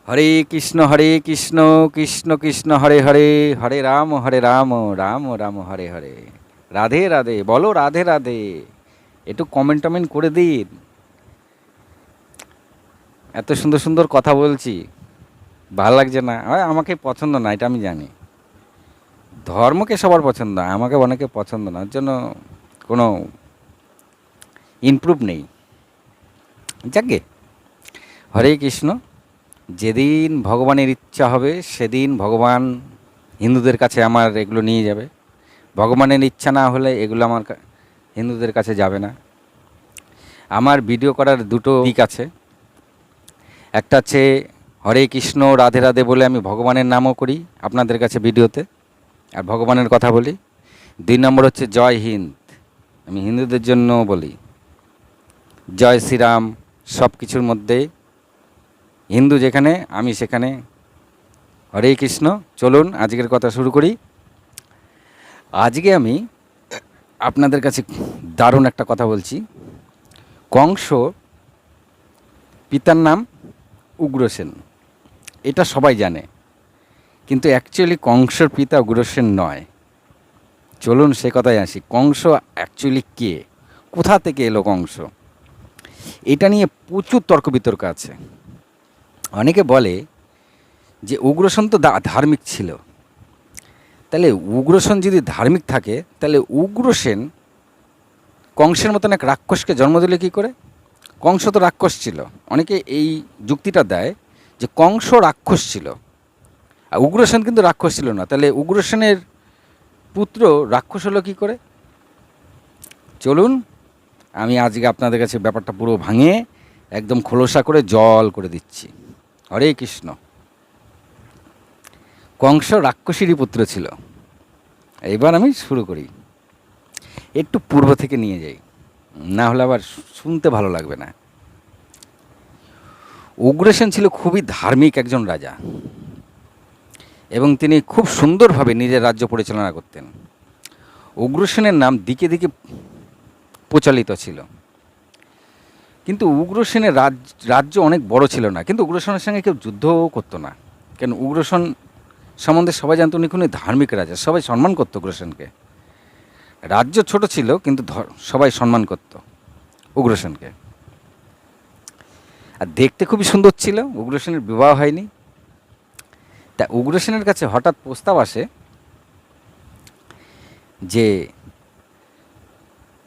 হরে কৃষ্ণ কৃষ্ণ কৃষ্ণ হরে হরে, হরে রাম রাম রাম হরে হরে। রাধে রাধে, বলো রাধে রাধে। একটু কমেন্ট টমেন্ট করে দিন। এত সুন্দর সুন্দর কথা বলছি, ভালো লাগছে না? আমাকে পছন্দ না, এটা আমি জানি। ধর্মকে সবার পছন্দ, আমাকে অনেকে পছন্দ না, ওর জন্য কোনো ইমপ্রুভ নেই। যাকে হরে কৃষ্ণ। যেদিন ভগবানের ইচ্ছা হবে সেদিন ভগবান হিন্দুদের কাছে আমার এগুলো নিয়ে যাবে। ভগবানের ইচ্ছা না হলে এগুলো আমার হিন্দুদের কাছে যাবে না। আমার ভিডিও করার দুটো দিক আছে। একটা হচ্ছে হরে কৃষ্ণ রাধে রাধে বলে আমি ভগবানের নামও করি আপনাদের কাছে ভিডিওতে, আর ভগবানের কথা বলি। 2 নম্বর হচ্ছে জয় হিন্দ, আমি হিন্দুদের জন্য বলি জয় শ্রীরাম। সব কিছুর মধ্যে হিন্দু যেখানে আমি সেখানে। হরে কৃষ্ণ। চলুন আজকের কথা শুরু করি। আজকে আমি আপনাদের কাছে দারুণ একটা কথা বলছি। কংস পিতার নাম উগ্রসেন, এটা সবাই জানে, কিন্তু অ্যাকচুয়ালি কংসর পিতা উগ্রসেন নয়। চলুন সে কথায় আসি। কংস অ্যাকচুয়ালি কে, কোথা থেকে এলো কংস, এটা নিয়ে প্রচুর তর্ক বিতর্ক আছে। অনেকে বলে যে উগ্রসেন তো ধার্মিক ছিল, তাহলে উগ্রসেন যদি ধার্মিক থাকে তাহলে উগ্রসেন কংসের মতন এক রাক্ষসকে জন্ম দিলে কী করে? কংস তো রাক্ষস ছিল। অনেকে এই যুক্তিটা দেয় যে কংস রাক্ষস ছিল, আর উগ্রসেন কিন্তু রাক্ষস ছিল না, তাহলে উগ্রসেনের পুত্র রাক্ষস হলো কী করে? চলুন আমি আজকে আপনাদের কাছে ব্যাপারটা পুরো ভাঙিয়ে একদম খোলসা করে জল করে দিচ্ছি। হরে কৃষ্ণ। কংস রাক্ষসীরই পুত্র ছিল। এবার আমি শুরু করি, একটু পূর্ব থেকে নিয়ে যাই, না হলে আবার শুনতে ভালো লাগবে না। উগ্রসেন ছিল খুবই ধার্মিক একজন রাজা, এবং তিনি খুব সুন্দরভাবে নিজের রাজ্য পরিচালনা করতেন। উগ্রসেনের নাম দিকে দিকে প্রচলিত ছিল, কিন্তু উগ্রসেনের রাজ্য অনেক বড় ছিল না, কিন্তু উগ্রসেনের সঙ্গে কেউ যুদ্ধও করতো না। কেন? উগ্রসেন সম্বন্ধে সবাই জানতো উনি কোনো ধার্মিক রাজা, সবাই সম্মান করতো উগ্রসেনকে। রাজ্য ছোট ছিল কিন্তু সবাই সম্মান করত উগ্রসেনকে। আর দেখতে খুবই সুন্দর ছিল। উগ্রসেনের বিবাহ হয়নি, তা উগ্রসেনের কাছে হঠাৎ প্রস্তাব আসে যে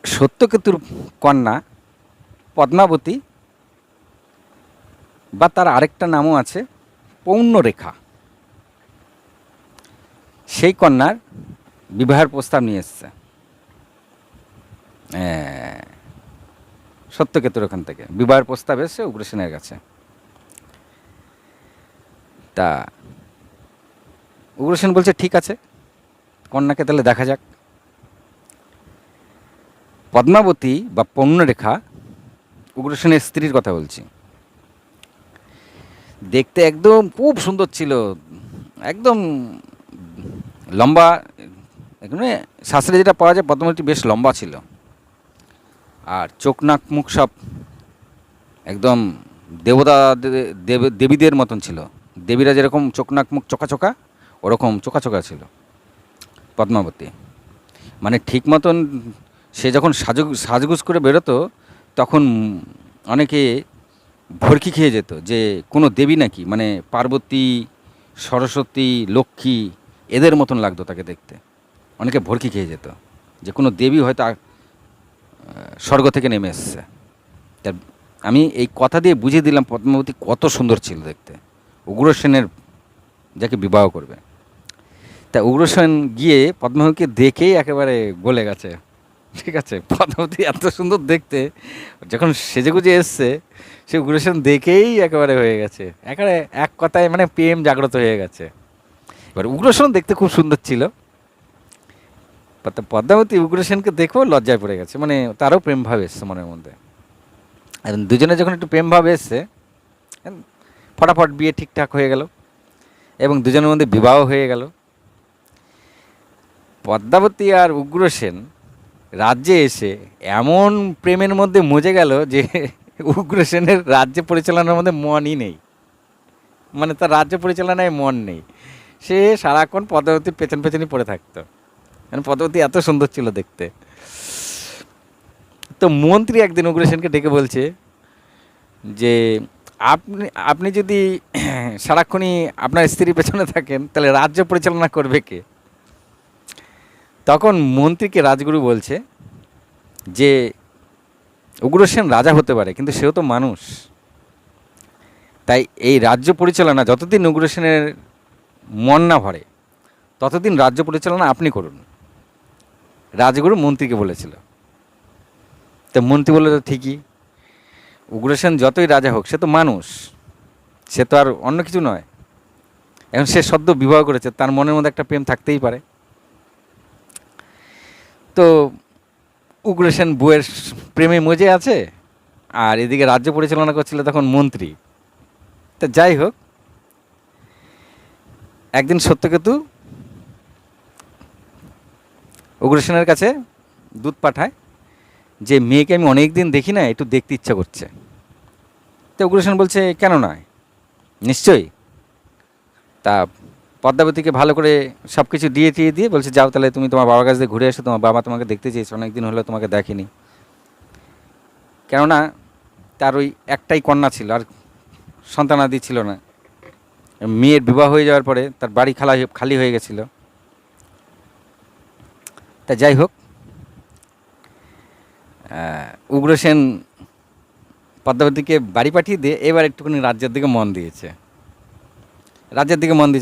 সত্যকেতুর কন্যা পদ্মাবতী, বা তার আরেকটা নামও আছে পৌণ্যরেখা, সেই কন্যার বিবাহের প্রস্তাব নিয়ে এসছে সত্যকেতুর ওখান থেকে। বিবাহের প্রস্তাব এসছে উগ্রসেনের কাছে। তা উগ্রসেন বলছে ঠিক আছে, কন্যাকে তাহলে দেখা যাক। পদ্মাবতী বা পৌণ্যরেখা উগ্রসেনের স্ত্রীর কথা বলছি, দেখতে একদম খুব সুন্দর ছিল, একদম লম্বা। এখানে শাস্ত্রে যেটা পাওয়া যায় পদ্মাবতী বেশ লম্বা ছিল, আর চোখ নাক মুখ সব একদম দেবতা দেবীদের মতন ছিল। দেবীরা যেরকম চোখ নাক মুখ চোখা চোখা, ওরকম চোখা চোখা ছিল পদ্মাবতী। মানে ঠিক মতন সে যখন সাজগুজ করে বেরোতো তখন অনেকে ভরকি খেয়ে যেত যে কোনো দেবী নাকি, মানে পার্বতী, সরস্বতী, লক্ষ্মী এদের মতন লাগতো তাকে দেখতে। অনেকে ভরকি খেয়ে যেত যে কোনো দেবী হয়তো স্বর্গ থেকে নেমে এসছে। তা আমি এই কথা দিয়ে বুঝিয়ে দিলাম পদ্মাবতী কত সুন্দর ছিল দেখতে। উগ্রসেনের যাকে বিবাহ করবে, তা উগ্রসেন গিয়ে পদ্মাবতীকে দেখেই একেবারে গলে গেছে। ঠিক আছে, পদ্মাবতী এত সুন্দর দেখতে, যখন সেজেগুজে এসছে সে উগ্রসেন দেখেই একেবারে হয়ে গেছে, একেবারে এক কথায় মানে প্রেম জাগ্রত হয়ে গেছে। এবার উগ্রসেন দেখতে খুব সুন্দর ছিল, পদ্মাবতী উগ্রসেনকে দেখেও লজ্জায় পড়ে গেছে, মানে তারও প্রেম ভাব এসছে মনের মধ্যে। আর দুজনে যখন একটু প্রেম ভাব এসছে, ফটাফট বিয়ে ঠিকঠাক হয়ে গেল এবং দুজনের মধ্যে বিবাহ হয়ে গেল। পদ্মাবতী আর উগ্রসেন রাজ্যে এসে এমন প্রেমের মধ্যে মজে গেল যে উগ্রসেনের রাজ্য পরিচালনার মধ্যে মনই নেই। মানে তার রাজ্য পরিচালনায় মন নেই, সে সারাক্ষণ পদ্মাবতীর পেছন পেছনই পড়ে থাকতো, মানে পদ্মাবতী এত সুন্দর ছিল দেখতে। তো মন্ত্রী একদিন উগ্রসেনকে ডেকে বলছে যে আপনি আপনি যদি সারাক্ষণই আপনার স্ত্রীর পেছনে থাকেন তাহলে রাজ্য পরিচালনা করবে কে? তখন মন্ত্রীকে রাজগুরু বলছে যে উগ্রসেন রাজা হতে পারে কিন্তু সেও তো মানুষ, তাই এই রাজ্য পরিচালনা যতদিন উগ্রসেনের মন না ভরে ততদিন রাজ্য পরিচালনা আপনি করুন, রাজগুরু মন্ত্রীকে বলেছিল। তো মন্ত্রী বলল তো ঠিকই, উগ্রসেন যতই রাজা হোক সে তো মানুষ, সে তো আর অন্য কিছু নয়। এখন সে সদ্য বিবাহ করেছে, তার মনের মধ্যে একটা প্রেম থাকতেই পারে। তো উগ্রসেন বউয়ের প্রেমে মজে আছে, আর এদিকে রাজ্য পরিচালনা করছিল তখন মন্ত্রী। তা যাই হোক, একদিন সত্যকেতু উগ্রসেনের কাছে দূত পাঠায় যে মেয়েকে আমি অনেক দিন দেখি না, একটু দেখতে ইচ্ছা করছে। তো উগ্রসেন বলছে কেন নয়, নিশ্চয়ই। তা পদ্মাবতীকে ভালো করে সব কিছু দিয়ে বলছে যাও তাহলে তুমি তোমার বাবার কাছ দিয়ে ঘুরে এসো, তোমার বাবা তোমাকে দেখতে চেয়েছে, অনেক দিন হলো তোমাকে দেখেনি। কেননা তার ওই একটাই কন্যা ছিল, আর সন্তানাদি ছিল না। মেয়ের বিবাহ হয়ে যাওয়ার পরে তার বাড়ি খালি হয়ে গেছিল। তা যাই হোক, উগ্রসেন পদ্মাবতীকে বাড়ি পাঠিয়ে দিয়ে এবার একটুখানি রাজ্যের দিকে মন দিয়েছে।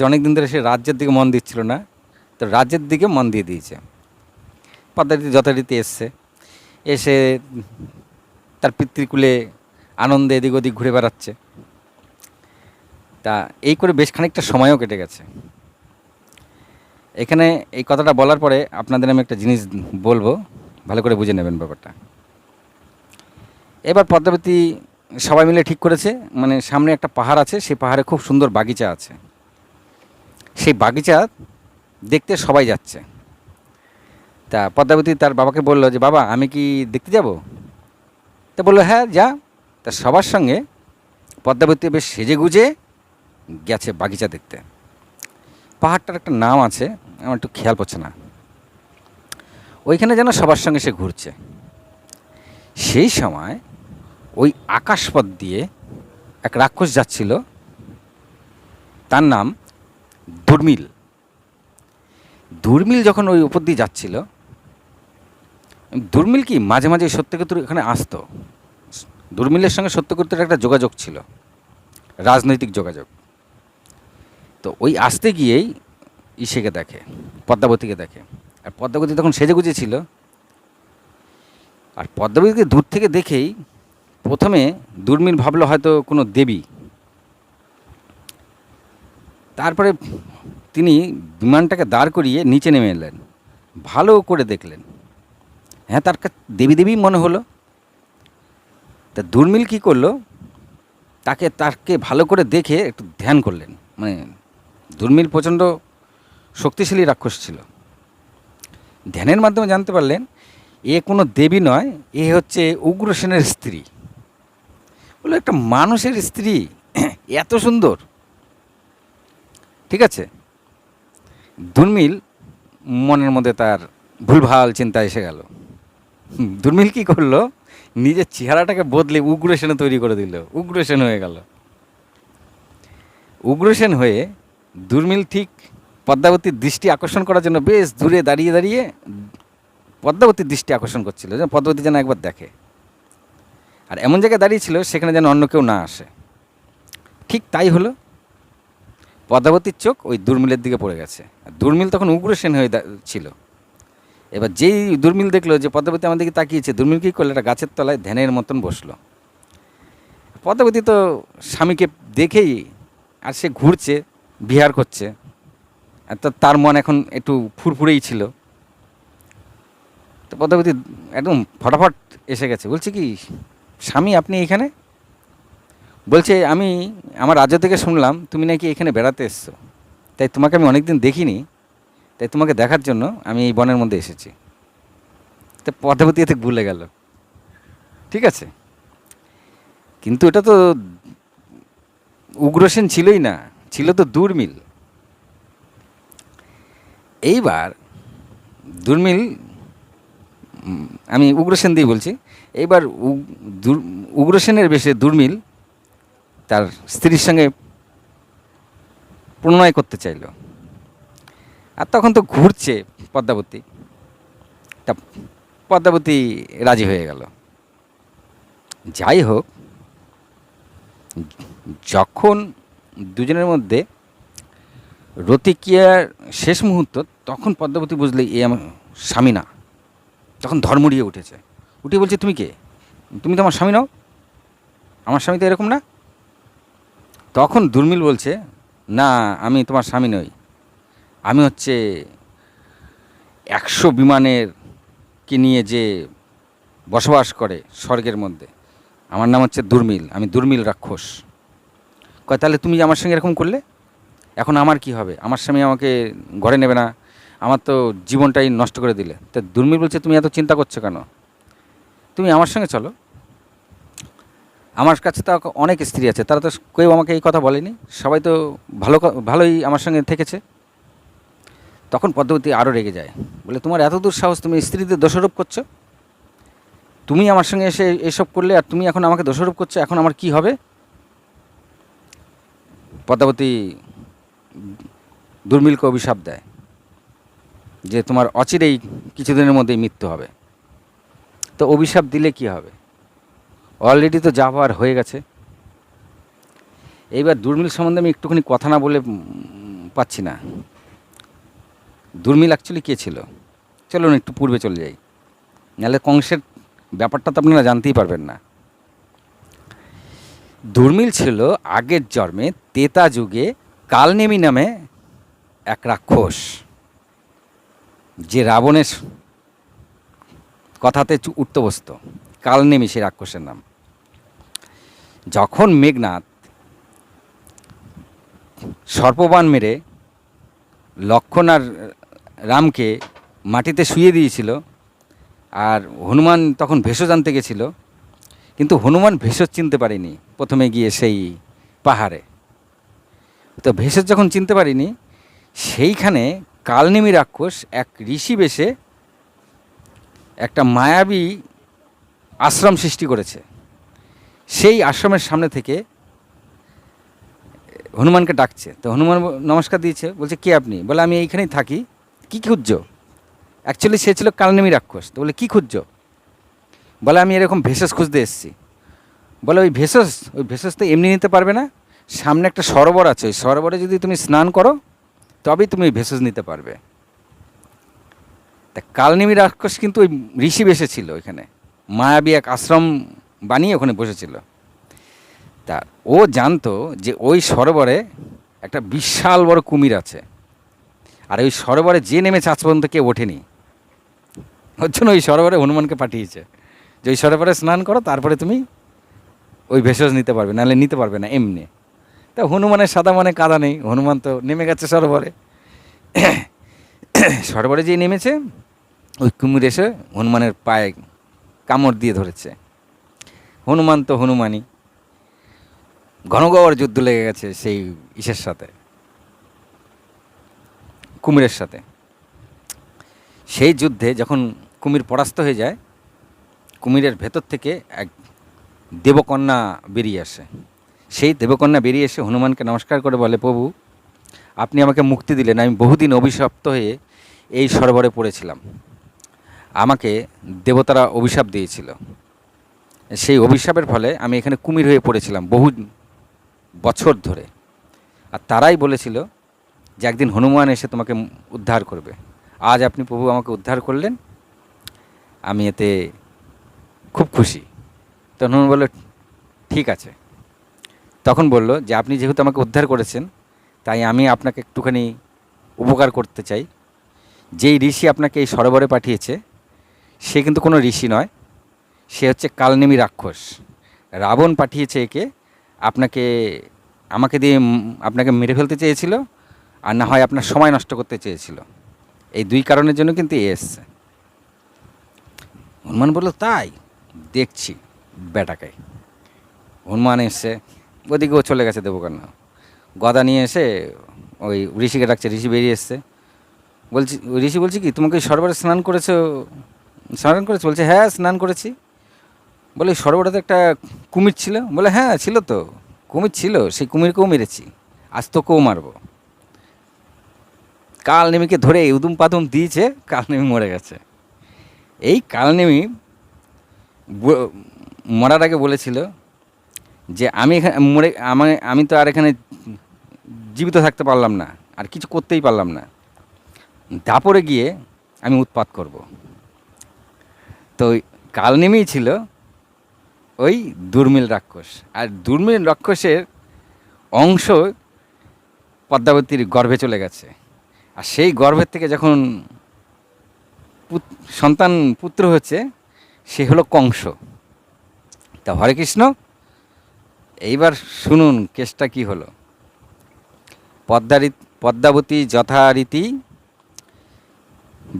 অনেক দিন ধরে সে রাজ্যের দিকে মন দিচ্ছিল না, তো রাজ্যের দিকে মন দিয়ে দিয়েছে। পদ্মাবতী যথারীতি এসে তার পিতৃকুলে আনন্দে এদিক ওদিক ঘুরে বেড়াচ্ছে। তা এই করে বেশ খানিকটা সময়ও কেটে গেছে। এখানে এই কথাটা বলার পরে আপনাদের আমি একটা জিনিস বলবো, ভালো করে বুঝে নেবেন ব্যাপারটা। এবার পদ্মাবতী সবাই মিলে ঠিক করেছে, মানে সামনে একটা পাহাড় আছে, সেই পাহাড়ে খুব সুন্দর বাগিচা আছে, সেই বাগিচা দেখতে সবাই যাচ্ছে। তা পদ্মাবতী তার বাবাকে বলল যে বাবা আমি কি দেখতে যাব? তা বললো হ্যাঁ যা। তা সবার সঙ্গে পদ্মাবতী বেশ সেজে গুজে গেছে বাগিচা দেখতে। পাহাড়টার একটা নাম আছে, আমার একটু খেয়াল পড়ছে না। ওইখানে যেন সবার সঙ্গে সে ঘুরছে। সেই সময় ওই আকাশপথ দিয়ে এক রাক্ষস যাচ্ছিল, তার নাম দুর্মিল। দুর্মিল যখন ওই উপর দিয়ে যাচ্ছিল, দুর্মিল কি মাঝে মাঝে সত্যকেতুর এখানে আসতো। দুর্মিলের সঙ্গে সত্যকেতুর একটা যোগাযোগ ছিল, রাজনৈতিক যোগাযোগ। তো ওই আসতে গিয়েই ইসেকে দেখে, পদ্মাবতীকে দেখে। আর পদ্মাবতী তখন সেজেগুজে ছিল। আর পদ্মাবতীকে দূর থেকে দেখেই প্রথমে দুর্মিল ভাবলো হয়তো কোনো দেবী। তারপরে তিনি বিমানটাকে দাঁড় করিয়ে নিচে নেমে এলেন, ভালো করে দেখলেন, হ্যাঁ তার দেবী দেবী মনে হলো। তা দুর্মিল কী করলো, তাকে ভালো করে দেখে একটু ধ্যান করলেন। মানে দুর্মিল প্রচণ্ড শক্তিশালী রাক্ষস ছিল। ধ্যানের মাধ্যমে জানতে পারলেন এ কোনো দেবী নয়, এ হচ্ছে উগ্রসেনের স্ত্রী। বলে একটা মানুষের স্ত্রী এত সুন্দর, ঠিক আছে। দুর্মিল মনের মধ্যে তার ভুলভাল চিন্তা এসে গেল। দুর্মিল কী করলো, নিজের চেহারাটাকে বদলে উগ্রসেনে তৈরি করে দিল, উগ্রসেন হয়ে গেল। উগ্রসেন হয়ে দুর্মিল ঠিক পদ্মাবতীর দৃষ্টি আকর্ষণ করার জন্য বেশ দূরে দাঁড়িয়ে দাঁড়িয়ে পদ্মাবতীর দৃষ্টি আকর্ষণ করছিল, যেন পদ্মাবতী যেন একবার দেখে। আর এমন জায়গায় দাঁড়িয়েছিল সেখানে যেন অন্য কেউ না আসে। ঠিক তাই হলো, পদ্মাবতীর চোখ ওই দুর্মিলের দিকে পড়ে গেছে। আর দুর্মিল তখন উগ্রসেন হয়ে ছিল। এবার যেই দুর্মিল দেখলো যে পদ্মাবতী আমার দিকে তাকিয়েছে, দুর্মিল কী করলো, একটা গাছের তলায় ধ্যানের মতন বসলো। পদ্মাবতী তো স্বামীকে দেখেই, আর সে ঘুরছে, বিহার করছে, আর তার মন এখন একটু ফুরফুরেই ছিল। তো পদ্মাবতী একদম ফটাফট এসে গেছে, বলছে কি স্বামী আপনি এখানে? বলছে আমি আমার রাজ্য থেকে শুনলাম তুমি নাকি এখানে বেড়াতে এসছো, তাই তোমাকে আমি অনেক দিন দেখিনি, তাই তোমাকে দেখার জন্য আমি এই বনের মধ্যে এসেছি। তো পদ্মাবতী এতে ভুলে গেল, ঠিক আছে। কিন্তু এটা তো উগ্রসেন ছিলই না, ছিল তো দুর্মিল। এইবার দুর্মিল, আমি উগ্রসেন দিয়ে বলছি। এইবার উগ্রসেনের বেশে দুর্মিল তার স্ত্রীর সঙ্গে প্রণয় করতে চাইল। আর তখন তো ঘুরছে পদ্মাবতী, তা পদ্মাবতী রাজি হয়ে গেল। যাই হোক, যখন দুজনের মধ্যে রতিক্রিয়ার শেষ মুহূর্ত, তখন পদ্মাবতী বুঝলে এ আমার স্বামী না। তখন ধর্মড়িয়ে উঠেছে, উঠে বলছে, তুমি কে? তুমি তো আমার স্বামী নাও, আমার স্বামী তো এরকম না। তখন দুর্মিল বলছে, না, আমি তোমার স্বামী নই, আমি হচ্ছে 100 বিমানের কে নিয়ে যে বসবাস করে স্বর্গের মধ্যে, আমার নাম হচ্ছে দুর্মিল, আমি দুর্মিল রাক্ষস। কয়, তাহলে তুমি যে আমার সঙ্গে এরকম করলে, এখন আমার কি হবে? আমার স্বামী আমাকে ঘরে নেবে না, আমার তো জীবনটাই নষ্ট করে দিলে। তা দুর্মিল বলছে, তুমি এত চিন্তা করছো কেন? তুমি আমার সঙ্গে চলো, আমার কাছে তো অনেক স্ত্রী আছে, তারা তো কেউ আমাকে এই কথা বলেনি, সবাই তো ভালোই আমার সঙ্গে থেকেছে। তখন পদ্মাবতী আরও রেগে যায়, বলে, তোমার এত দূর সাহস, তুমি স্ত্রীদের দোষারোপ করছো, তুমি আমার সঙ্গে এসে এসব করলে, আর তুমি এখন আমাকে দোষারোপ করছো, এখন আমার কি হবে? পদ্মাবতী দুর্মিলকে অভিশাপ দেয় যে তোমার অচিরেই কিছুদিনের মধ্যেই মৃত্যু হবে। তো অভিশাপ দিলে কি হবে? অলরেডি তো যা হওয়ার হয়ে গেছে। এইবার দুর্মিল সম্বন্ধে আমি একটুখানি কথা না বলে পাচ্ছি না। দুর্মিল অ্যাকচুয়ালি কে ছিল? চলুন একটু পূর্বে চলে যাই, নাহলে কংসের ব্যাপারটা তো আপনারা জানতেই পারবেন না। দুর্মিল ছিল আগের জন্মে তেতা যুগে কালনেমি নামে এক রাক্ষস, যে রাবণের কথাতে উঠতে বসত। কালনেমি সেই রাক্ষসের নাম। যখন মেঘনাদ সর্পবাণ মেরে লক্ষ্মণ আর রামকে মাটিতে শুইয়ে দিয়েছিল, আর হনুমান তখন ভেষজ আনতে গেছিল, কিন্তু হনুমান ভেষজ চিনতে পারেনি প্রথমে গিয়ে সেই পাহাড়ে। তো ভেষজ যখন চিনতে পারিনি, সেইখানে কালনেমি রাক্ষস এক ঋষি বেশে একটা মায়াবী আশ্রম সৃষ্টি করেছে। সেই আশ্রমের সামনে থেকে হনুমানকে ডাকছে। তো হনুমান নমস্কার দিয়েছে, বলছে, কে আপনি? বলে, আমি এইখানেই থাকি। কী খুঁজছো? অ্যাকচুয়ালি সে ছিল কালনেমি রাক্ষস। তো বলে, কী খুঁজছো? বলে, আমি এরকম ভেষজ খুঁজতে এসেছি। বলে, ওই ভেষজ তো এমনি নিতে পারবে না, সামনে একটা সরোবর আছে, ওই সরোবরে যদি তুমি স্নান করো তবেই তুমি ওই ভেষজ নিতে পারবে। তা কালনেমি রাক্ষস কিন্তু ওই ঋষি বেশে ছিল, ওইখানে মায়াবী এক আশ্রম বানিয়ে ওখানে বসেছিল। তা ও জানতো যে ওই সরোবরে একটা বিশাল বড় কুমির আছে, আর ওই সরোবরে যে নেমেছে আজ পর্যন্ত কেউ ওঠেনি। ওর জন্য ওই সরোবরে হনুমানকে পাঠিয়েছে যে ওই সরোবরে স্নান করো, তারপরে তুমি ওই ভেষজ নিতে পারবে, নাহলে নিতে পারবে না এমনি। তা হনুমানের সাদা মানে কাদা নেই, হনুমান তো নেমে গেছে সরোবরে। সরোবরে যেই নেমেছে, ওই কুমির এসে হনুমানের পায়ে কামড় দিয়ে ধরেছে। হনুমান তো হনুমানই, ঘনঘর যুদ্ধ লেগে গেছে সেই ইসের সাথে, কুমিরের সাথে। সেই যুদ্ধে যখন কুমির পরাস্ত হয়ে যায়, কুমিরের ভেতর থেকে এক দেবকন্যা বেরিয়ে আসে। সেই দেবকন্যা বেরিয়ে এসে হনুমানকে নমস্কার করে বলে, প্রভু, আপনি আমাকে মুক্তি দিলেন, আমি বহুদিন অভিশপ্ত হয়ে এই সরোবরে পড়েছিলাম, আমাকে দেবতারা অভিশাপ দিয়েছিল, সেই অভিশাপের ফলে আমি এখানে কুমির হয়ে পড়েছিলাম বহু বছর ধরে। আর তারাই বলেছিল যে একদিন হনুমান এসে তোমাকে উদ্ধার করবে। আজ আপনি প্রভু আমাকে উদ্ধার করলেন, আমি এতে খুব খুশি। তো হনুমান বলল, ঠিক আছে। তখন বলল যে আপনি যেহেতু আমাকে উদ্ধার করেছেন, তাই আমি আপনাকে একটুখানি উপকার করতে চাই। যেই ঋষি আপনাকে এই সরোবরে পাঠিয়েছে, সে কিন্তু কোনো ঋষি নয়, সে হচ্ছে কালনেমি রাক্ষস। রাবণ পাঠিয়েছে একে, আমাকে দিয়ে আপনাকে মেরে ফেলতে চেয়েছিল, আর না হয় আপনার সময় নষ্ট করতে চেয়েছিল। এই দুই কারণের জন্য কিন্তু এ এসছে। হনুমান বলল, তাই দেখছি বেটাকে। হনুমান এসছে, ওদিকে ও চলে গেছে দেবকন্যা। গদা নিয়ে এসে ওই ঋষিকে ডাকছে, ঋষি বেরিয়ে এসছে। বলছি, ওই ঋষি বলছি কি তোমাকে ওই সরোবরে স্নান করেছো, স্নান করেছো? বলছে হ্যাঁ স্নান করেছি। বলে ওই সরোবরে তো একটা কুমির ছিল। বলে হ্যাঁ ছিল তো, কুমির ছিল, সেই কুমিরকেও মেরেছি, আজ তোকেও মারবো। কালনেমিকে ধরে উদুম পাদুম দিয়েছে, কালনেমি মরে গেছে। এই কালনেমি মরার আগে বলেছিল যে আমি এখানে মরে আমি তো আর এখানে জীবিত থাকতে পারলাম না, আর কিছু করতেই পারলাম না, দাপরে গিয়ে আমি উৎপাত করব। তো কালনেমিই ছিল ওই দুর্মিল রাক্ষস। আর দুর্মিল রাক্ষসের অংশ পদ্মাবতীর গর্ভে চলে গেছে। আর সেই গর্ভের থেকে যখন সন্তান পুত্র হচ্ছে, সে হলো কংস। তা হরে কৃষ্ণ, এইবার শুনুন কেসটা কি হলো। পদ্মাবতী যথারীতি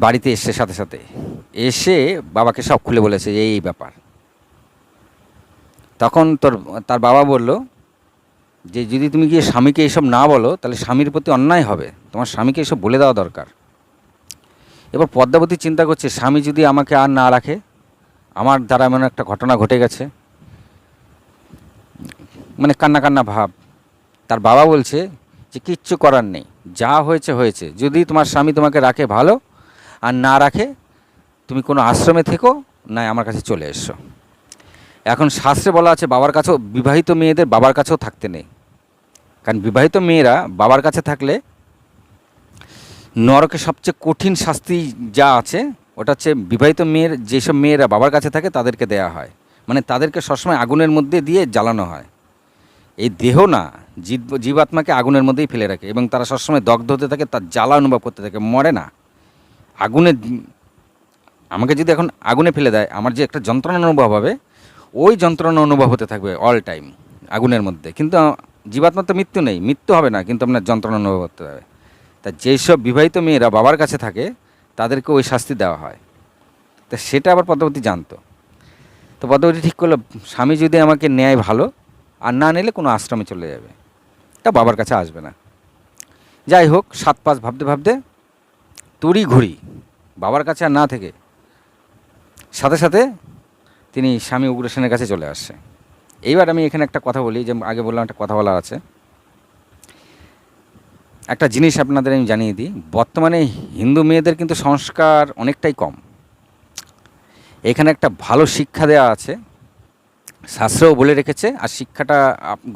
বাড়িতে এসে সাথে সাথে এসে বাবাকে সব খুলে বলেছে এই ব্যাপার। তখন তার বাবা বলল যে যদি তুমি গিয়ে স্বামীকে এইসব না বলো তাহলে স্বামীর প্রতি অন্যায় হবে, তোমার স্বামীকে এসব বলে দেওয়া দরকার। এবার পদ্মাবতী চিন্তা করছে স্বামী যদি আমাকে আর না রাখে, আমার দ্বারা এমন একটা ঘটনা ঘটে গেছে, মানে কান্না কান্না ভাব। তার বাবা বলছে যে কিচ্ছু করার নেই, যা হয়েছে হয়েছে, যদি তোমার স্বামী তোমাকে রাখে ভালো, আর না রাখে তুমি কোনো আশ্রমে থেকো, না আমার কাছে চলে এসো। এখন শাস্ত্রে বলা আছে বাবার কাছেও, বিবাহিত মেয়েদের বাবার কাছেও থাকতে নেই। কারণ বিবাহিত মেয়েরা বাবার কাছে থাকলে নরকে সবচেয়ে কঠিন শাস্তি যা আছে ওটা হচ্ছে বিবাহিত মেয়ের, যেসব মেয়েরা বাবার কাছে থাকে তাদেরকে দেয়া হয়, মানে তাদেরকে সবসময় আগুনের মধ্যে দিয়ে জ্বালানো হয়। এই দেহ না, জীবাত্মাকে আগুনের মধ্যেই ফেলে রাখে এবং তারা সবসময় দগ্ধ হতে থাকে, তার জ্বালা অনুভব করতে থাকে, মরে না। আগুনে, আমাকে যদি এখন আগুনে ফেলে দেয়, আমার যে একটা যন্ত্রণা অনুভব হবে, ওই যন্ত্রণা অনুভব হতে থাকবে অল টাইম আগুনের মধ্যে। কিন্তু জীবাত্মার তো মৃত্যু নেই, মৃত্যু হবে না, কিন্তু আপনার যন্ত্রণা অনুভব করতে হবে। তা যেসব বিবাহিত মেয়েরা বাবার কাছে থাকে তাদেরকে ওই শাস্তি দেওয়া হয়। তা সেটা আবার পদ্মাবতী জানতো। তো পদ্মাবতী ঠিক করলো স্বামী যদি আমাকে নেয় ভালো, আর না নিলে কোনো আশ্রমে চলে যাবে, তা বাবার কাছে আসবে না। যাই হোক, 7-5 ভাবতে ভাবতে তুড়ি ঘুরি বাবার কাছে আর না থেকে সাথে সাথে তিনি স্বামী উগ্রসেনের কাছে চলে আসছে। এইবার আমি এখানে একটা কথা বলি, যে আগে বললাম একটা কথা বলার আছে। একটা জিনিস আপনাদের আমি জানিয়ে দিই, বর্তমানে হিন্দু মেয়েদের কিন্তু সংস্কার অনেকটাই কম। এখানে একটা ভালো শিক্ষা দেওয়া আছে, শাস্ত্রেও বলে রেখেছে। আর শিক্ষাটা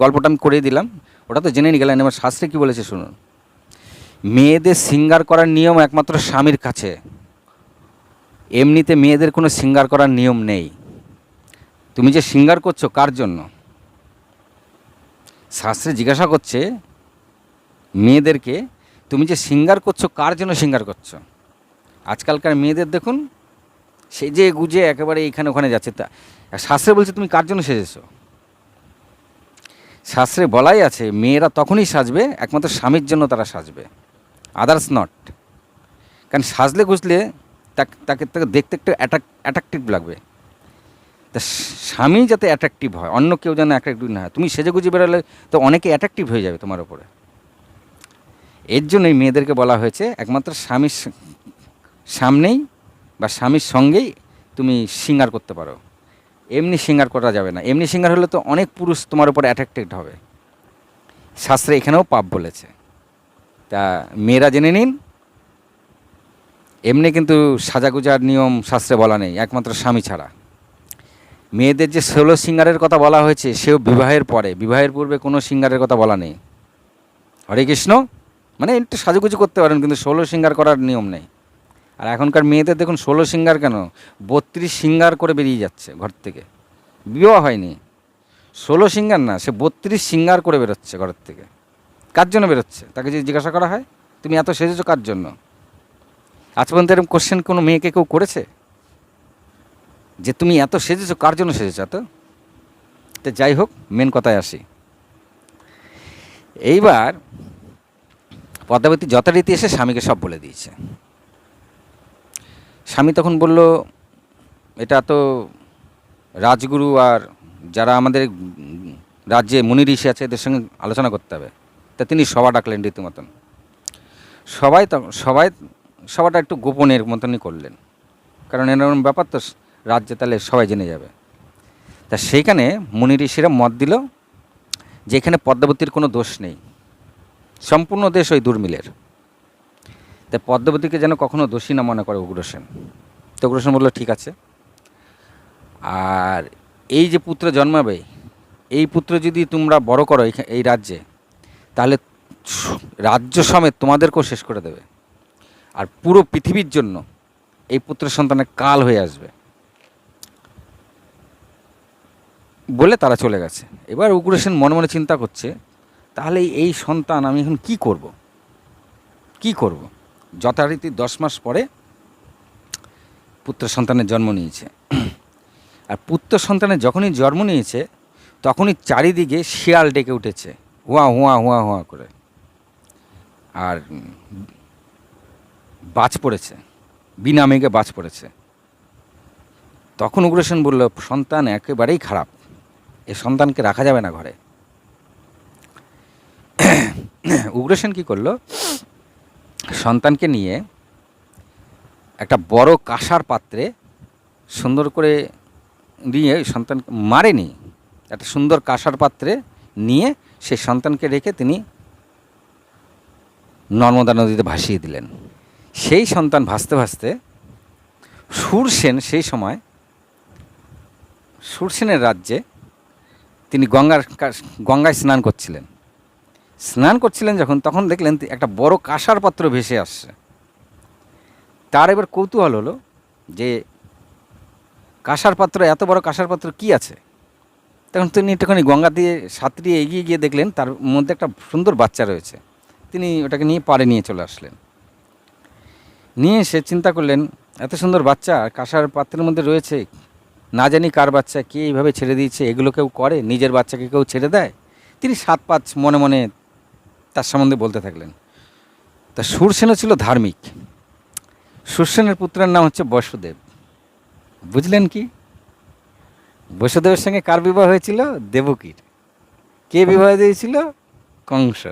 গল্পটা আমি করে দিলাম, ওটা তো জেনে নিয়ে গেলেন। এবার শাস্ত্রে কী বলেছে শুনুন। মেয়েদের সিঙ্গার করার নিয়ম একমাত্র স্বামীর কাছে, এমনিতে মেয়েদের কোনো সিঙ্গার করার নিয়ম নেই। তুমি যে সিঙ্গার করছো কার জন্য, শাস্ত্রে জিজ্ঞাসা করছে মেয়েদেরকে, তুমি যে সিঙ্গার করছো কার জন্য সিঙ্গার করছো। আজকালকার মেয়েদের দেখুন সেজে গুজে একেবারে এইখানে ওখানে যাচ্ছে। তা শাস্ত্রে বলছে তুমি কার জন্য সেজেছো। শাস্ত্রে বলাই আছে মেয়েরা তখনই সাজবে একমাত্র স্বামীর জন্য তারা সাজবে, আদার্স নট। কারণ সাজলে গুজলে তাকে দেখতে একটু অ্যাট্রাকটিভ লাগবে। তা স্বামী যাতে অ্যাট্রাকটিভ হয়, অন্য কেউ যেন অ্যাট্রাকটিভ না হয়। তুমি সেজে গুজে বেরোলে তো অনেকে অ্যাট্রাকটিভ হয়ে যাবে তোমার ওপরে। এর জন্যই মেয়েদেরকে বলা হয়েছে একমাত্র স্বামীর সামনেই বা স্বামীর সঙ্গেই তুমি সিঙ্গার করতে পারো, এমনি সিঙ্গার করা যাবে না। এমনি সিঙ্গার হলে তো অনেক পুরুষ তোমার উপর অ্যাট্রাক্টেড হবে। শাস্ত্রে এখানেও পাপ বলেছে। তা মেয়েরা জেনে নিন, এমনি কিন্তু সাজাগুজার নিয়ম শাস্ত্রে বলা নেই, একমাত্র স্বামী ছাড়া। মেয়েদের যে 16 সিঙ্গারের কথা বলা হয়েছে সেও বিবাহের পরে, বিবাহের পূর্বে কোনো সিঙ্গারের কথা বলা নেই। হরে কৃষ্ণ, মানে একটু সাজুগুজু করতে পারেন কিন্তু 16 সিঙ্গার করার নিয়ম নেই। আর এখনকার মেয়েদের দেখুন 16 সিঙ্গার কেন, 32 সিঙ্গার করে বেরিয়ে যাচ্ছে ঘর থেকে। বিবাহ হয়নি, 16 সিঙ্গার না, সে 32 সিঙ্গার করে বেরোচ্ছে ঘরের থেকে। কার জন্য বেরোচ্ছে তাকে যদি জিজ্ঞাসা করা হয় তুমি এত সেজেছো কার জন্য, আজ পর্যন্ত এরকম কোশ্চেন কোনো মেয়েকে কেউ করেছে যে তুমি এত সেজেছো কার জন্য সেজেছো এত? তো যাই হোক, মেন কথায় আসি। এইবার পদ্মাবতী যথারীতি এসে স্বামীকে সব বলে দিয়েছে। স্বামী তখন বলল এটা তো রাজগুরু আর যারা আমাদের রাজ্যে মুনি ঋষি আছে, এদের সঙ্গে আলোচনা করতে হবে। তা তিনি সভা ডাকলেন রীতিমতন। সবাই সভাটা একটু গোপনের মতনই করলেন, কারণ এরকম ব্যাপার তো রাজ্যে তাহলে সবাই জেনে যাবে। তা সেইখানে মুনি ঋষিরা মত দিল যে এখানে পদ্মাবতীর কোনো দোষ নেই, সম্পূর্ণ দেশ ওই দুর্মিলের। তাই পদ্মাবতীকে যেন কখনো দোষী না মনে করে উগ্রসেন। তো উগ্রসেন বলল ঠিক আছে। আর এই যে পুত্র জন্মাবে, এই পুত্র যদি তোমরা বড় করো এই রাজ্যে, তাহলে রাজ্য সমেত তোমাদেরকেও শেষ করে দেবে, আর পুরো পৃথিবীর জন্য এই পুত্র সন্তানের কাল হয়ে আসবে। বলে তারা চলে গেছে। এবার উগ্রসেন মনে মনে চিন্তা করছে, তাহলে এই সন্তান আমি এখন কি করব। যথারীতি 10 মাস পরে পুত্র সন্তানের জন্ম নিয়েছে। আর পুত্র সন্তানের যখনই জন্ম নিয়েছে তখনই চারিদিকে শিয়াল ডেকে উঠেছে, হুয়া হুয়া হুয়া হুয়া করে, আর বাজ পড়েছে, বিনা মেঘে বাজ পড়েছে। তখন উগ্রসেন বলল, সন্তান একেবারেই খারাপ, এ সন্তানকে রাখা যাবে না ঘরে। উগ্রসেন কি করলো, সন্তানকে নিয়ে একটা বড় কাঁসার পাত্রে সুন্দর করে নিয়ে, সন্তান মারেনি, একটা সুন্দর কাঁসার পাত্রে নিয়ে সেই সন্তানকে রেখে তিনি নর্মদা নদীতে ভাসিয়ে দিলেন। সেই সন্তান ভাসতে ভাসতে শূরসেন, সেই সময় শূরসেনের রাজ্যে তিনি গঙ্গায় স্নান করছিলেন যখন, তখন দেখলেন একটা বড় কাঁসার পাত্র ভেসে আসছে। তার এবার কৌতূহল হলো যে কাঁসার পাত্র, এত বড় কাঁসার পাত্র কী আছে। তখন তিনি একটুখানি গঙ্গা দিয়ে সাঁতরিয়ে এগিয়ে গিয়ে দেখলেন তার মধ্যে একটা সুন্দর বাচ্চা রয়েছে। তিনি ওটাকে নিয়ে পাড়ে নিয়ে চলে আসলেন। নিয়ে এসে চিন্তা করলেন, এত সুন্দর বাচ্চা কাঁসার পাত্রের মধ্যে রয়েছে, না জানি কার বাচ্চা, কে এইভাবে ছেড়ে দিয়েছে, এগুলো কেউ করে, নিজের বাচ্চাকে কেউ ছেড়ে দেয়। তিনি 7-5 মনে মনে তার সম্বন্ধে বলতে থাকলেন। তা শূরসেনও ছিল ধার্মিক। শূরসেনের পুত্রের নাম হচ্ছে বসুদেব। বুঝলেন কি? বসুদেবের সঙ্গে কার বিবাহ হয়েছিল? দেবকীর। কে বিবাহ দিয়েছিল? কংস।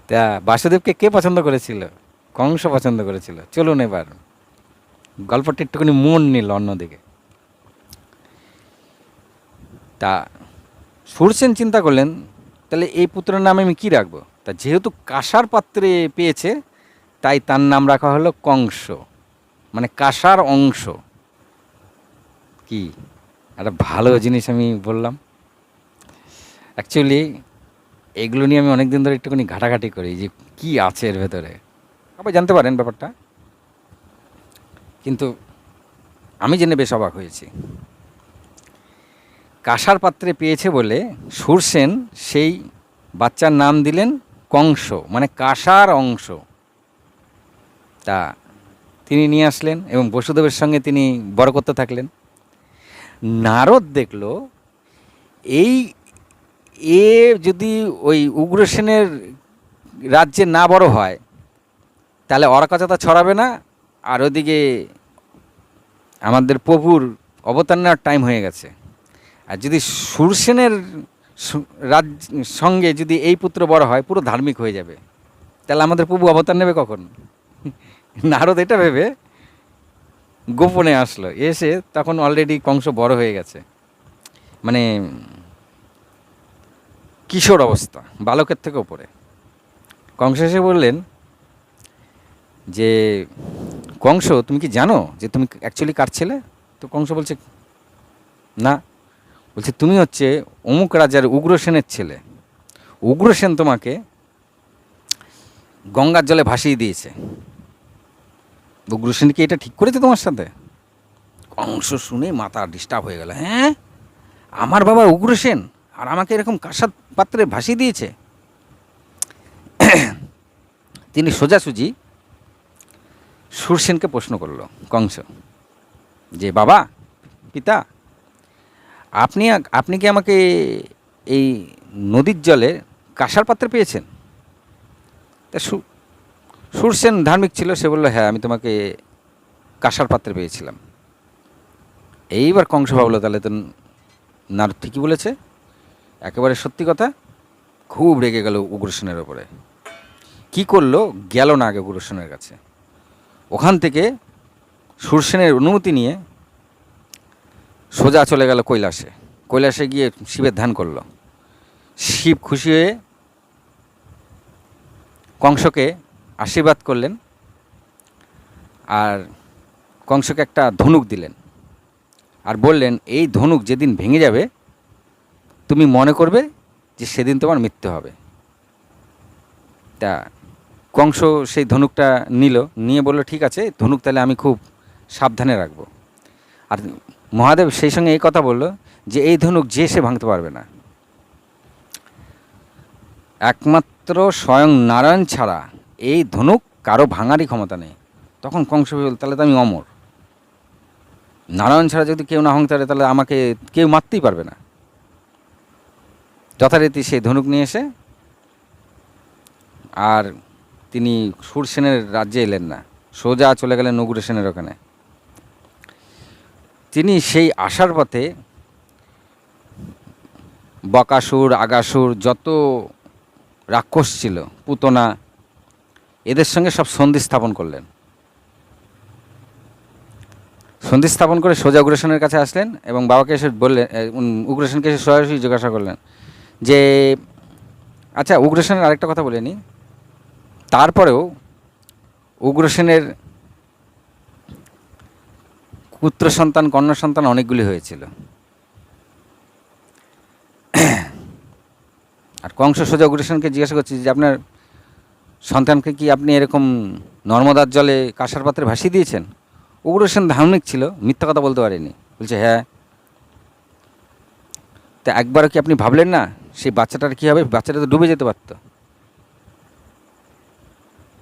তা বাসুদেবকে কে পছন্দ করেছিল? কংস পছন্দ করেছিল। চলুন এবার গল্পটা একটুখানি মন নিল অন্যদিকে। তা শূরসেন চিন্তা করলেন, তাহলে এই পুত্রের নাম আমি কী রাখবো। তা যেহেতু কাঁসার পাত্রে পেয়েছে, তাই তার নাম রাখা হলো কংস, মানে কাঁসার অংশ। কি একটা ভালো জিনিস আমি বললাম। অ্যাকচুয়ালি এগুলো নিয়ে আমি অনেক দিন ধরে একটুখানি ঘাটাঘাটি করি যে কি আছে এর ভেতরে, সবাই জানতে পারেন ব্যাপারটা, কিন্তু আমি জেনে বেশ অবাক হয়েছি। কাঁসার পাত্রে পেয়েছে বলে শূরসেন সেই বাচ্চার নাম দিলেন কংস, মানে কাঁসার অংশ। তা তিনি নিয়ে আসলেন এবং বসুদেবের সঙ্গে তিনি বড় করতে থাকলেন। নারদ দেখল এই যদি ওই উগ্রসেনের রাজ্যে না বড় হয়, তাহলে অরাকাচতা ছড়াবে না, আর ওদিকে আমাদের প্রভুর অবতার নেওয়ার টাইম হয়ে গেছে। আর যদি শূরসেনের সঙ্গে যদি এই পুত্র বড় হয়, পুরো ধার্মিক হয়ে যাবে, তাহলে আমাদের প্রভু অবতার নেবে কখন? নারদ এটা ভেবে গোপনে আসলো, এসে তখন অলরেডি কংস বড় হয়ে গেছে, মানে কিশোর অবস্থা, বালকের থেকে ওপরে। কংস এসে বললেন যে, কংস তুমি কি জানো যে তুমি অ্যাকচুয়ালি কার ছেলে? তো কংস বলছে না। বলছে তুমি হচ্ছে অমুক রাজার উগ্রসেনের ছেলে। উগ্রসেন তোমাকে গঙ্গার জলে ভাসিয়ে দিয়েছে। উগ্রসেন কি এটা ঠিক করেছে তোমার সাথে? কংস শুনে মাথা ডিস্টার্ব হয়ে গেল। হ্যাঁ, আমার বাবা উগ্রসেন আর আমাকে এরকম কাঁসার পাত্রে ভাসিয়ে দিয়েছে? তিনি সোজাসুজি শূরসেনকে প্রশ্ন করল কংস, যে বাবা, পিতা, আপনি কি আমাকে এই নদীর জলে কাঁসার পাত্রে পেয়েছেন? তা শূরসেন ধার্মিক ছিল, সে বলল হ্যাঁ, আমি তোমাকে কাঁসার পাত্রে পেয়েছিলাম। এইবার কংস ভাবলো তাহলে তো নারদ ঠিকই বলেছে, একেবারে সত্যি কথা, খুব রেগে গেল উগ্রসেনের ওপরে। কি করলো, গেল না আগে উগ্রসেনের কাছে, ওখান থেকে সুরসেনের অনুমতি নিয়ে সোজা চলে গেল কৈলাসে। কৈলাসে গিয়ে শিবের ধ্যান করলো। শিব খুশি হয়ে কংসকে আশীর্বাদ করলেন, আর কংসকে একটা ধনুক দিলেন, আর বললেন এই ধনুক যেদিন ভেঙে যাবে তুমি মনে করবে যে সেদিন তোমার মৃত্যু হবে। তা কংস সেই ধনুকটা নিয়ে বলল ঠিক আছে, ধনুক তাহলে আমি খুব সাবধানে রাখবো। আর মহাদেব সেই সঙ্গে এই কথা বলল যে এই ধনুক যে সে ভাঙতে পারবে না, একমাত্র স্বয়ং নারায়ণ ছাড়া এই ধনুক কারো ভাঙারই ক্ষমতা নেই। তখন কংস বলল তাহলে তো আমি অমর, নারায়ণ ছাড়া যদি কেউ না ভাঙতে পারে তাহলে আমাকে কেউ মারতেই পারবে না। যথারীতি সেই ধনুক নিয়ে এসে আর তিনি সুরসেনের রাজ্যে এলেন না, সোজা চলে গেলেন উগ্রসেনের ওখানে। তিনি সেই আসার পথে বকাসুর, আগাসুর, যত রাক্ষস ছিল, পুতনা, এদের সঙ্গে সব সন্ধি স্থাপন করলেন। সন্ধি স্থাপন করে সোজা উগ্রসেনের কাছে আসলেন এবং বাবাকে এসে বললেন, উগ্রসেনকে এসে সরাসরি জিজ্ঞাসা করলেন যে আচ্ছা, উগ্রসেনের আরেকটা কথা বলে নিই, তারপরেও উগ্রসেনের পুত্র সন্তান, কন্যা সন্তান অনেকগুলি হয়েছিল। আর কংস সোজা উগ্রসেনকে জিজ্ঞাসা করছে যে আপনার সন্তানকে কি আপনি এরকম নর্মদার জলে কাঁসার পাত্রে ভাসিয়ে দিয়েছেন? উগ্রসেন ধার্মিক ছিল, মিথ্যা কথা বলতে পারেনি, বলছে হ্যাঁ। তা একবারও কি আপনি ভাবলেন না সেই বাচ্চাটার কী হবে? বাচ্চাটা তো ডুবে যেতে পারত।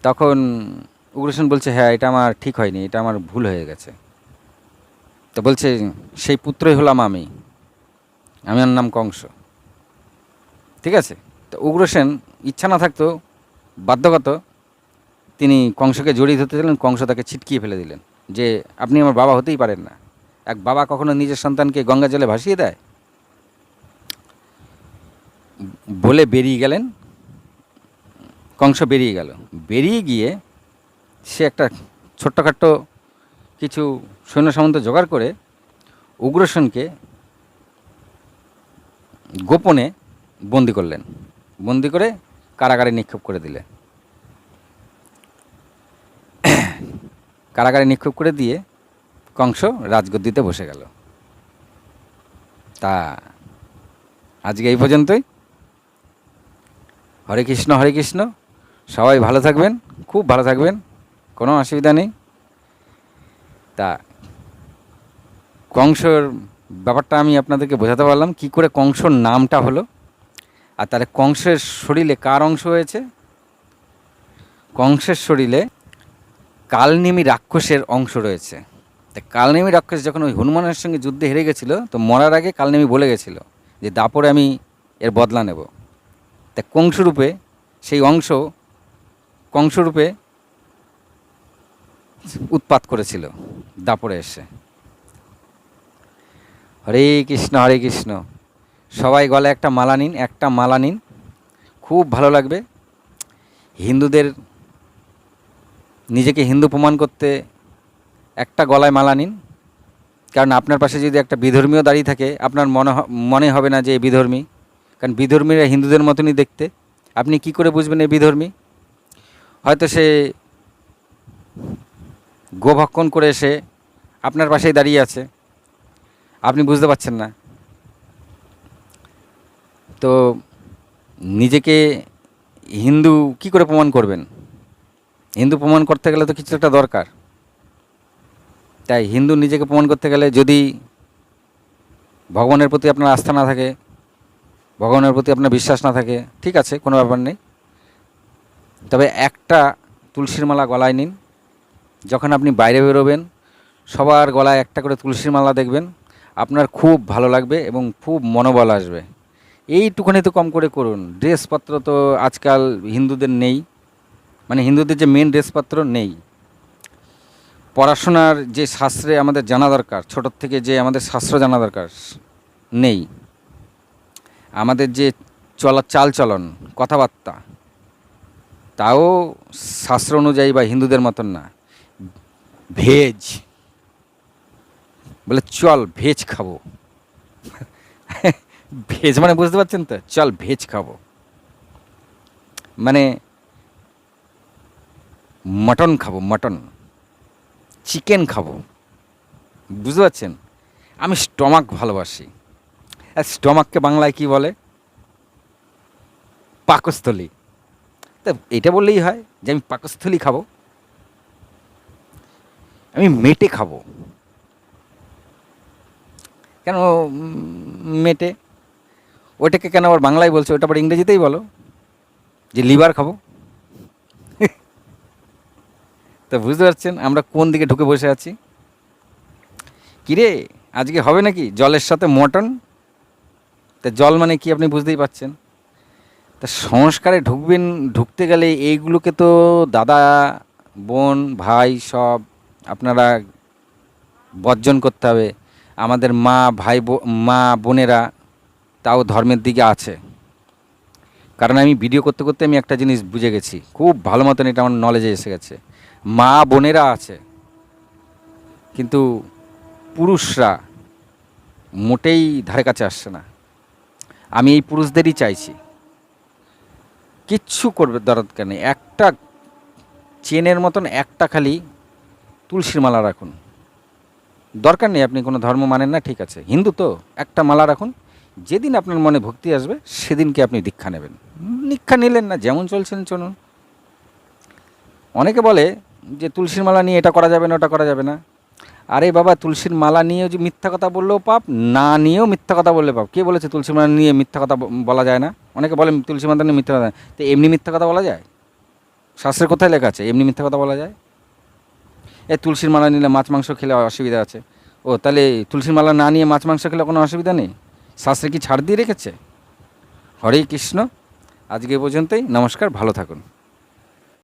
তখন উগ্রসেন বলছে হ্যাঁ, এটা আমার ঠিক হয়নি, এটা আমার ভুল হয়ে গেছে। তো বলছে সেই পুত্রই হলাম আমি, আমার নাম কংস। ঠিক আছে, তো উগ্রসেন ইচ্ছা না থাকতো বাধ্যগত তিনি কংসকে জড়িয়ে ধরতে চাইলেন, কংস তাকে ছিটকিয়ে ফেলে দিলেন যে আপনি আমার বাবা হতেই পারেন না। এক বাবা কখনো নিজের সন্তানকে গঙ্গা জলে ভাসিয়ে দেয়? বলে বেরিয়ে গেলেন, কংস বেরিয়ে গেল। বেরিয়ে গিয়ে সে একটা ছোট্টখাট্ট কিছু সৈন্য সামন্ত জোগাড় করে উগ্রসেনকে গোপনে বন্দি করলেন, বন্দি করে কারাগারে নিক্ষেপ করে দিলে। কারাগারে নিক্ষেপ করে দিয়ে কংস রাজগদ্দিতে বসে গেল। তা আজকে এই পর্যন্তই। হরে কৃষ্ণ, হরে কৃষ্ণ। সবাই ভালো থাকবেন, খুব ভালো থাকবেন, কোনো অসুবিধা নেই। তা কংসর ব্যাপারটা আমি আপনাদেরকে বোঝাতে পারলাম কি করে কংসর নামটা হলো। আর তাহলে কংসের শরীরে কার অংশ হয়েছে? কংসের শরীরে কালনেমি রাক্ষসের অংশ রয়েছে। তা কালনেমি রাক্ষস যখন ওই হনুমানের সঙ্গে যুদ্ধে হেরে গেছিলো, তো মরার আগে কালনেমি বলে গেছিলো যে দাপরে আমি এর বদলা নেব। তা কংসরূপে সেই অংশ কংসরূপে উৎপাত করেছিল দাপরে এসে। হরে কৃষ্ণ, হরে কৃষ্ণ। সবাই গলায় একটা মালা নিন, একটা মালা নিন, খুব ভালো লাগবে। হিন্দুদের নিজেকে হিন্দু প্রমাণ করতে একটা গলায় মালা নিন, কারণ আপনার পাশে যদি একটা বিধর্মীয় দাঁড়িয়ে থাকে আপনার মনে হবে না যে এই বিধর্মী, কারণ বিধর্মীরা হিন্দুদের মতনই দেখতে। আপনি কি করে বুঝবেন এই বিধর্মী? হয়তো সে গোভক্ষণ করে এসে আপনার পাশেই দাঁড়িয়ে আছে, আপনি বুঝতে পারছেন না। তো নিজেকে হিন্দু কি করে প্রমাণ করবেন? হিন্দু প্রমাণ করতে গেলে তো কিছু একটা দরকার। তাই হিন্দু নিজেকে প্রমাণ করতে গেলে যদি ভগবানের প্রতি আপনার আস্থা না থাকে, ভগবানের প্রতি আপনার বিশ্বাস না থাকে, ঠিক আছে, কোনো ব্যাপার নেই। তবে একটা তুলসীর মালা গলায় নিন। যখন আপনি বাইরে বেরোবেন সবার গলায় একটা করে তুলসীর মালা দেখবেন, আপনার খুব ভালো লাগবে এবং খুব মনোবল আসবে। এইটুখানি তো কম করে করুন। ড্রেসপত্র তো আজকাল হিন্দুদের নেই, মানে হিন্দুদের যে মেন ড্রেসপত্র নেই। পড়াশোনার যে শাস্ত্রে আমাদের জানা দরকার, ছোটোর থেকে যে আমাদের শাস্ত্র জানা দরকার নেই। আমাদের যে চালচলন, কথাবার্তা, তাও শাস্ত্র অনুযায়ী বা হিন্দুদের মতন না। ভেজ বলে চল ভেজ খাবো। ভেজ মানে বুঝতে পারছেন তো, চল ভেজ খাবো মানে মটন খাবো, মটন, চিকেন খাবো, বুঝতে পারছেন। আমি স্টমাক ভালোবাসি। আর স্টমাককে বাংলায় কি বলে? পাকস্থলী। তা এটা বললেই হয় যে আমি পাকস্থলী খাবো, আমি মেটে খাবো। কেন মেটে? ওটাকে কেন আবার বাংলায় বলছো? ওটা আবার ইংরেজিতেই বলো যে লিভার খাবো। তো বুঝতে পারছেন আমরা কোন দিকে ঢুকে বসে আছি। কিরে আজকে হবে নাকি জলের সাথে মটন? তা জল মানে কি আপনি বুঝতেই পারছেন। তা সংস্কারে ঢুকতে গেলে এইগুলোকে তো দাদা, বোন, ভাই সব আপনারা বর্জন করতে হবে। আমাদের মা বোনেরা তাও ধর্মের দিকে আছে। কারণ আমি ভিডিও করতে করতে আমি একটা জিনিস বুঝে গেছি, খুব ভালো মতন এটা আমার নলেজে এসে গেছে। মা বোনেরা আছে, কিন্তু পুরুষরা মোটেই ধারে কাছে আসছে না। আমি এই পুরুষদেরই চাইছি, কিচ্ছু করবে দরকার নেই, একটা চেনের মতন একটা খালি তুলসীর মালা রাখুন। দরকার নেই আপনি কোনো ধর্ম মানেন না, ঠিক আছে, হিন্দু তো, একটা মালা রাখুন। যেদিন আপনার মনে ভক্তি আসবে সেদিনকে আপনি দীক্ষা নেবেন। দীক্ষা নিলেন না, যেমন চলছেন চলুন। অনেকে বলে যে তুলসীর মালা নিয়ে এটা করা যাবে না, ওটা করা যাবে না। আরে বাবা, তুলসীর মালা নিয়েও যে মিথ্যা কথা বললেও পাপ, না নিয়েও মিথ্যা কথা বললে পাপ। কে বলেছে তুলসীর মালা নিয়ে মিথ্যা কথা বলা যায় না? অনেকে বলে তুলসী মালা নিয়ে মিথ্যা কথা, তো এমনি মিথ্যা কথা বলা যায়? শাস্ত্রের কোথায় লেখা আছে এমনি মিথ্যা কথা বলা যায়? তুলসীর মালা নিলে মাছ মাংস খেলে অসুবিধা আছে। ও তাহলে তুলসীর মালা না নিয়ে মাছ মাংস খেলে কোনো অসুবিধা নেই? শাস্ত্রে কি ছাড় দিয়ে রেখেছে? হরে কৃষ্ণ। আজকে এ পর্যন্তই, নমস্কার, ভালো থাকুন।